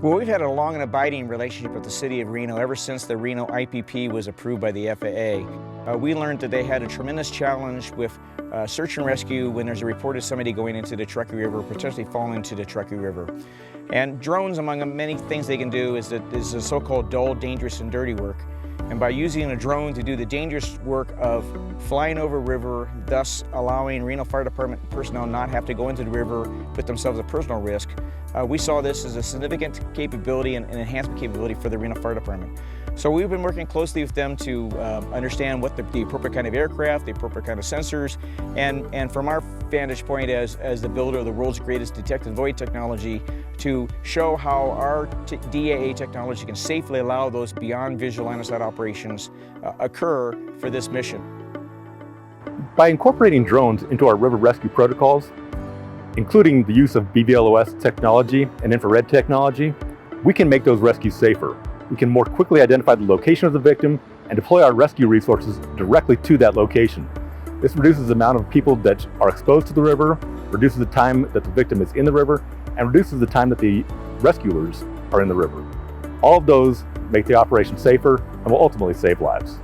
Well, we've had a long and abiding relationship with the city of Reno ever since the Reno IPP was approved by the FAA. We learned that they had a tremendous challenge with search and rescue when there's a report of somebody going into the Truckee River, potentially falling into the Truckee River. And drones, among the many things they can do, is the so-called dull, dangerous, and dirty work. And by using a drone to do the dangerous work of flying over a river, thus allowing Reno Fire Department personnel not have to go into the river, put themselves at personal risk, we saw this as a significant capability and enhancement capability for the Reno Fire Department. So we've been working closely with them to understand what the appropriate kind of aircraft, the appropriate kind of sensors, and from our vantage point as the builder of the world's greatest detect and avoid technology, to show how our DAA technology can safely allow those beyond visual line of sight operations occur for this mission. By incorporating drones into our river rescue protocols, including the use of BVLOS technology and infrared technology, we can make those rescues safer. We can more quickly identify the location of the victim and deploy our rescue resources directly to that location. This reduces the amount of people that are exposed to the river, reduces the time that the victim is in the river, and reduces the time that the rescuers are in the river. All of those make the operation safer and will ultimately save lives.